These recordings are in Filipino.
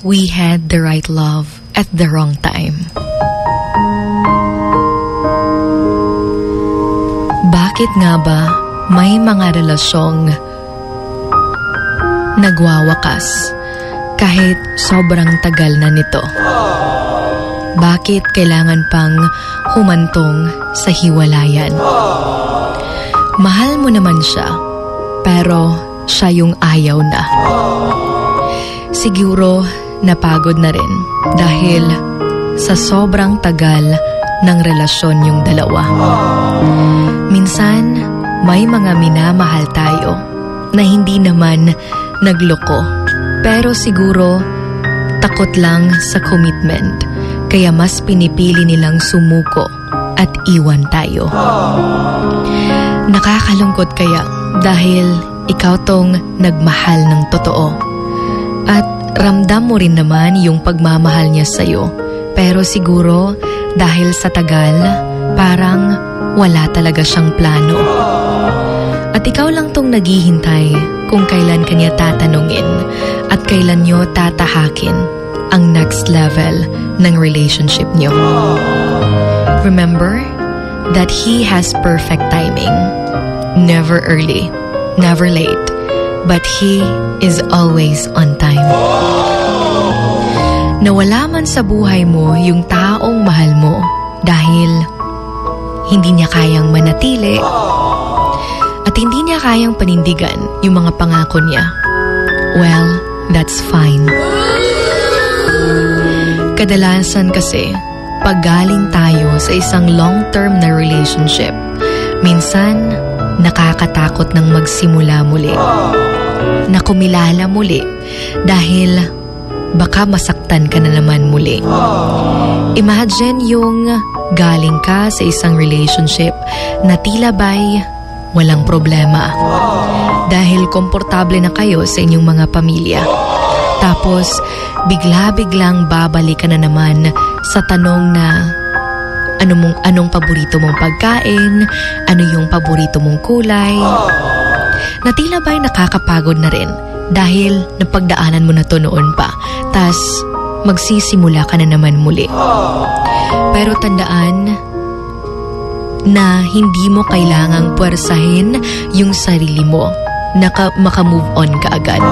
we had the right love at the wrong time. Bakit nga ba may mga relasyong nagwawakas kahit sobrang tagal na nito? Bakit kailangan pang humantong sa hiwalayan? Mahal mo naman siya, pero siya yung ayaw na. Siguro napagod na rin dahil sa sobrang tagal ng relasyon yung dalawa. Minsan, may mga minamahal tayo na hindi naman nagloko, pero siguro takot lang sa commitment, kaya mas pinipili nilang sumuko at iwan tayo. Nakakalungkot kaya dahil ikaw tong nagmahal ng totoo at ramdam mo rin naman yung pagmamahal niya sa'yo, pero siguro dahil sa tagal, parang wala talaga siyang plano. At ikaw lang tong naghihintay kung kailan kanya tatanungin at kailan nyo tatahakin ang next level ng relationship nyo. Remember that he has perfect timing. Never early, never late, but he is always on time. Nawala man sa buhay mo yung taong mahal mo dahil hindi niya kayang manatili at hindi niya kayang panindigan yung mga pangako niya. Well, that's fine. Kadalasan kasi, pag galing tayo sa isang long-term na relationship, minsan nakakatakot ng magsimula muli, na kumilala muli dahil baka masaktan ka na naman muli. Imagine yung galing ka sa isang relationship na tila ba'y walang problema dahil komportable na kayo sa inyong mga pamilya. Tapos, bigla-biglang babalik ka na naman sa tanong na anong paborito mong pagkain, ano yung paborito mong kulay, na tila ba'y nakakapagod na rin dahil napagdaanan mo na to noon pa, tas magsisimula ka na naman muli. Pero tandaan na hindi mo kailangang puwersahin yung sarili mo na makamove on ka agad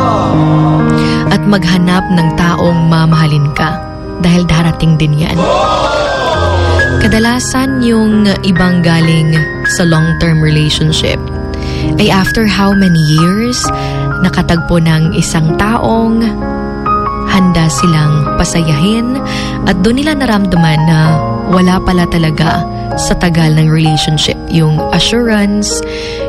at maghanap ng taong mamahalin ka dahil darating din yan. Kadalasan yung ibang galing sa long-term relationship ay after how many years nakatagpo ng isang taong handa silang pasayahin at doon nila naramdaman na wala pala talaga sa tagal ng relationship yung assurance,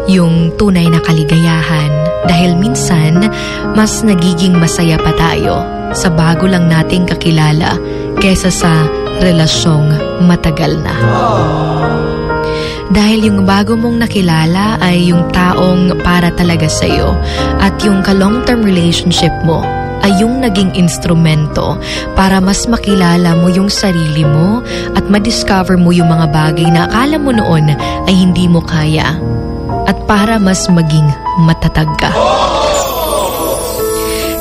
yung tunay na kaligayahan, dahil minsan mas nagiging masaya pa tayo sa bago lang nating kakilala kesa sa relasyong matagal na. Dahil yung bago mong nakilala ay yung taong para talaga sa'yo at yung ka-long-term relationship mo ay yung naging instrumento para mas makilala mo yung sarili mo at madiscover mo yung mga bagay na akala mo noon ay hindi mo kaya at para mas maging matatag ka.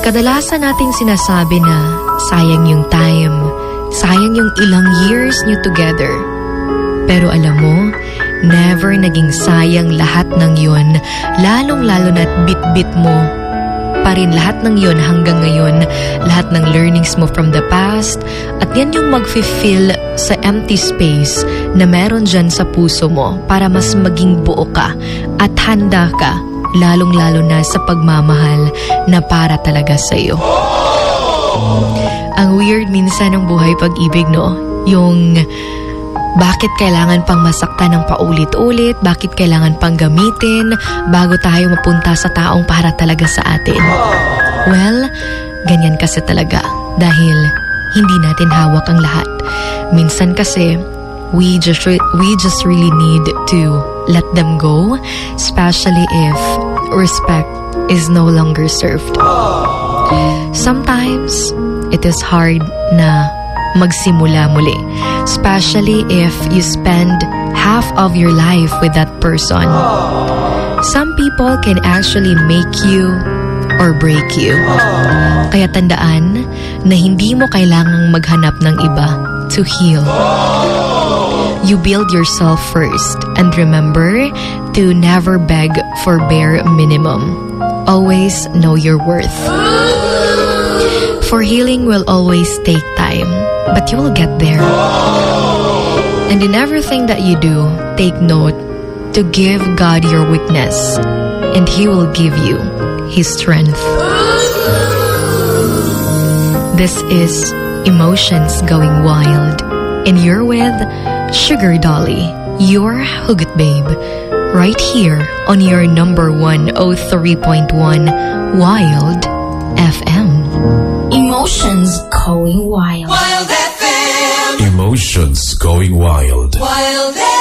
Kadalasan nating sinasabi na sayang yung time, sayang yung ilang years nyo together. Pero alam mo, never naging sayang lahat ng yun, lalong-lalo na't bit-bit mo pa rin lahat ng yun hanggang ngayon, lahat ng learnings mo from the past, at yan yung mag-fill sa empty space na meron dyan sa puso mo para mas maging buo ka at handa ka, lalong-lalo na sa pagmamahal na para talaga sa'yo. Ang weird minsan ng buhay pag-ibig, no? Yung bakit kailangan pang masaktan ng paulit-ulit? Bakit kailangan pang gamitin bago tayo mapunta sa taong para talaga sa atin? Well, ganyan kasi talaga dahil hindi natin hawak ang lahat. Minsan kasi, we just really need to let them go, especially if respect is no longer served. Sometimes, it is hard na magsimula muli, especially if you spend half of your life with that person. Some people can actually make you or break you. Kaya tandaan na hindi mo kailangang maghanap ng iba to heal. You build yourself first and remember to never beg for bare minimum. Always know your worth. For healing will always take time, but you will get there. And in everything that you do, take note to give God your weakness, and He will give you His strength. This is Emotions Going Wild, and you're with Sugar Dolly, your Hugot Babe, right here on your number 103.1 Wild FM. Emotions Going Wild. Wild FM. Emotions Going Wild. Wild FM.